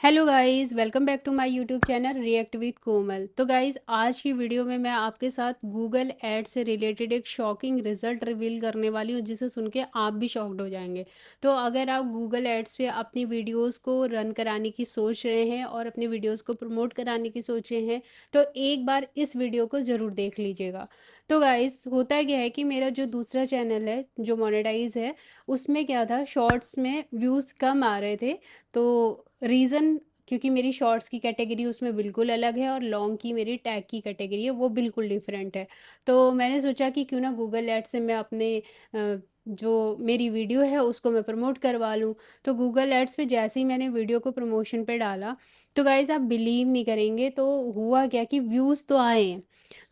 Hello guys, welcome back to my YouTube channel react with Komal. तो guys, आज की video में मैं आपके साथ गूगल ऐड से रिलेटेड एक शॉकिंग रिजल्ट रिवील करने वाली हूँ, जिसे सुन के आप भी शॉक्ड हो जाएंगे। तो अगर आप गूगल एड्स पे अपनी वीडियोस को रन कराने की सोच रहे हैं और अपनी वीडियोस को प्रमोट कराने की सोच रहे हैं, तो एक बार इस वीडियो को ज़रूर देख लीजिएगा। तो गाइस, होता क्या है कि मेरा जो दूसरा चैनल है जो मोनेटाइज है, उसमें क्या था, शॉर्ट्स में व्यूज़ कम आ रहे थे। तो रीज़न, क्योंकि मेरी शॉर्ट्स की कैटेगरी उसमें बिल्कुल अलग है और लॉन्ग की मेरी टैग की कैटेगरी है वो बिल्कुल डिफरेंट है। तो मैंने सोचा कि क्यों ना गूगल ऐड से मैं अपने जो मेरी वीडियो है उसको मैं प्रमोट करवा लूँ। तो गूगल एड्स पे जैसे ही मैंने वीडियो को प्रमोशन पे डाला, तो गाइज़ आप बिलीव नहीं करेंगे, तो हुआ क्या कि व्यूज़ तो आए हैं,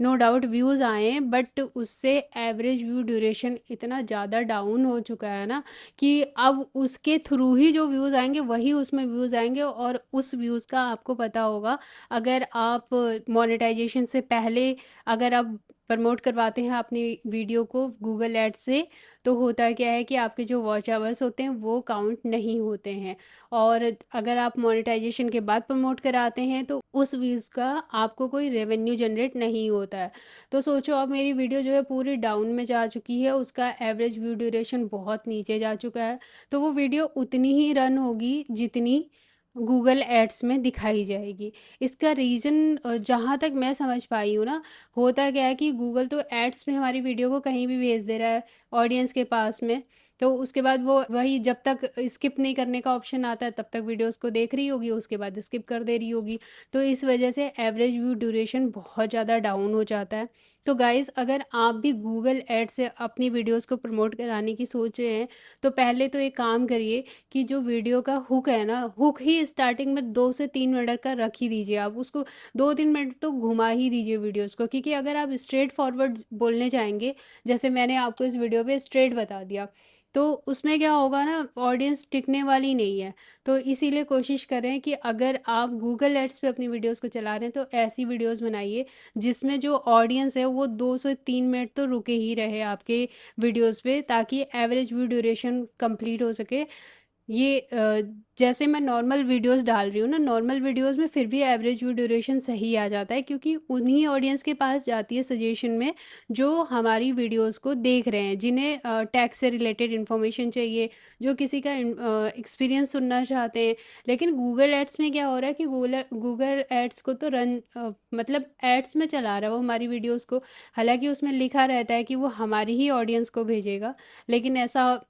नो डाउट व्यूज़ आए हैं, बट उससे एवरेज व्यू ड्यूरेशन इतना ज़्यादा डाउन हो चुका है ना, कि अब उसके थ्रू ही जो व्यूज़ आएंगे वही उसमें व्यूज़ आएंगे। और उस व्यूज़ का आपको पता होगा, अगर आप मोनेटाइजेशन से पहले अगर आप प्रमोट करवाते हैं अपनी वीडियो को गूगल एड से, तो होता क्या है कि आपके जो वॉच आवर्स होते हैं वो काउंट नहीं होते हैं। और अगर आप मोनेटाइजेशन के बाद प्रमोट कराते हैं तो उस व्यूज़ का आपको कोई रेवेन्यू जनरेट नहीं होता है। तो सोचो, अब मेरी वीडियो जो है पूरी डाउन में जा चुकी है, उसका एवरेज व्यू ड्यूरेशन बहुत नीचे जा चुका है। तो वो वीडियो उतनी ही रन होगी जितनी गूगल एड्स में दिखाई जाएगी। इसका रीज़न जहाँ तक मैं समझ पाई हूँ ना, होता क्या है कि गूगल तो एड्स में हमारी वीडियो को कहीं भी भेज दे रहा है ऑडियंस के पास में। तो उसके बाद वो वही जब तक स्किप नहीं करने का ऑप्शन आता है तब तक वीडियोस को देख रही होगी, उसके बाद स्किप कर दे रही होगी। तो इस वजह से एवरेज व्यू ड्यूरेशन बहुत ज़्यादा डाउन हो जाता है। तो गाइज़, अगर आप भी गूगल ऐड से अपनी वीडियोस को प्रमोट कराने की सोच रहे हैं, तो पहले तो एक काम करिए कि जो वीडियो का हुक है ना, हुक ही स्टार्टिंग में 2 से 3 मिनट का रख ही दीजिए। आप उसको 2-3 मिनट तो घुमा ही दीजिए वीडियोस को, क्योंकि अगर आप स्ट्रेट फॉरवर्ड बोलने जाएंगे, जैसे मैंने आपको इस वीडियो पे स्ट्रेट बता दिया, तो उसमें क्या होगा ना, ऑडियंस टिकने वाली नहीं है। तो इसीलिए कोशिश करें कि अगर आप गूगल एड्स पे अपनी वीडियोस को चला रहे हैं तो ऐसी वीडियोस बनाइए जिसमें जो ऑडियंस है वो 2 से 3 मिनट तो रुके ही रहे आपके वीडियोस पे, ताकि एवरेज व्यू ड्यूरेशन कंप्लीट हो सके। ये जैसे मैं नॉर्मल वीडियोस डाल रही हूँ ना, नॉर्मल वीडियोस में फिर भी एवरेज व्यू ड्यूरेशन सही आ जाता है, क्योंकि उन्हीं ऑडियंस के पास जाती है सजेशन में जो हमारी वीडियोस को देख रहे हैं, जिन्हें टैक्स से रिलेटेड इन्फॉर्मेशन चाहिए, जो किसी का एक्सपीरियंस सुनना चाहते हैं। लेकिन गूगल एड्स में क्या हो रहा है कि गूगल गूगल एड्स को तो मतलब एड्स में चला रहा है वो हमारी वीडियोस को। हालांकि उसमें लिखा रहता है कि वो हमारी ही ऑडियंस को भेजेगा, लेकिन ऐसा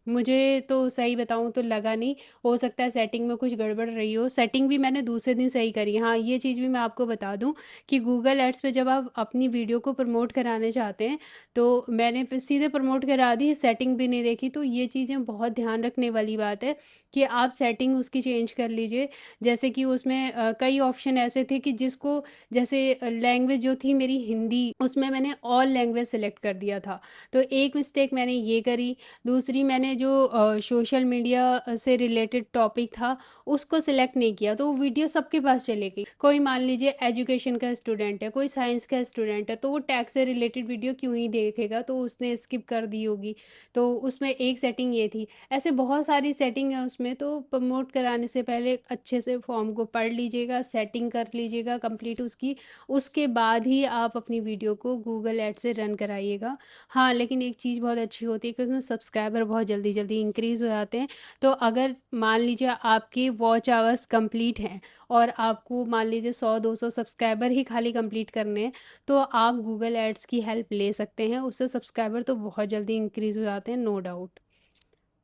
मुझे तो सही बताऊँ तो लगा नहीं। हो सकता है सेटिंग में कुछ गड़बड़ रही हो, सेटिंग भी मैंने दूसरे दिन सही करी। हाँ, ये चीज़ भी मैं आपको बता दूँ कि गूगल एड्स पे जब आप अपनी वीडियो को प्रमोट कराने चाहते हैं, तो मैंने फिर सीधे प्रमोट करा दी, सेटिंग भी नहीं देखी। तो ये चीज़ें बहुत ध्यान रखने वाली बात है कि आप सेटिंग उसकी चेंज कर लीजिए। जैसे कि उसमें कई ऑप्शन ऐसे थे कि जिसको, जैसे लैंग्वेज जो थी मेरी हिंदी, उसमें मैंने ऑल लैंग्वेज सेलेक्ट कर दिया था। तो एक मिस्टेक मैंने ये करी। दूसरी, मैंने जो सोशल मीडिया से रिलेटेड टॉपिक था उसको सिलेक्ट नहीं किया, तो वो वीडियो सबके पास चलेगी। कोई मान लीजिए एजुकेशन का स्टूडेंट है, कोई साइंस का स्टूडेंट है, तो वो टैक्स से रिलेटेड वीडियो क्यों ही देखेगा, तो उसने स्किप कर दी होगी। तो उसमें एक सेटिंग ये थी। ऐसे बहुत सारी सेटिंग है उसमें। तो प्रमोट कराने से पहले अच्छे से फॉर्म को पढ़ लीजिएगा, सेटिंग कर लीजिएगा कंप्लीट उसकी। उसके बाद ही आप अपनी वीडियो को गूगल ऐड से रन कराइएगा। हाँ, लेकिन एक चीज़ बहुत अच्छी होती है कि उसमें सब्सक्राइबर बहुत जल्दी-जल्दी इंक्रीज़ हो जाते हैं। तो अगर मान लीजिए आपके वॉच आवर्स कंप्लीट हैं और आपको मान लीजिए 100-200 सब्सक्राइबर ही खाली कंप्लीट करने हैं, तो आप गूगल ऐड्स की हेल्प ले सकते हैं। उससे सब्सक्राइबर तो बहुत जल्दी इंक्रीज़ हो जाते हैं, नो डाउट।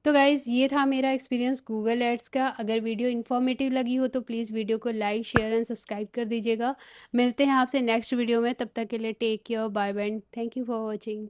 तो गाइज़, ये था मेरा एक्सपीरियंस गूगल ऐड्स का। अगर वीडियो इन्फॉर्मेटिव लगी हो तो प्लीज़ वीडियो को लाइक, शेयर एंड सब्सक्राइब कर दीजिएगा। मिलते हैं आपसे नेक्स्ट वीडियो में, तब तक के लिए take care, bye bye, thank you for watching.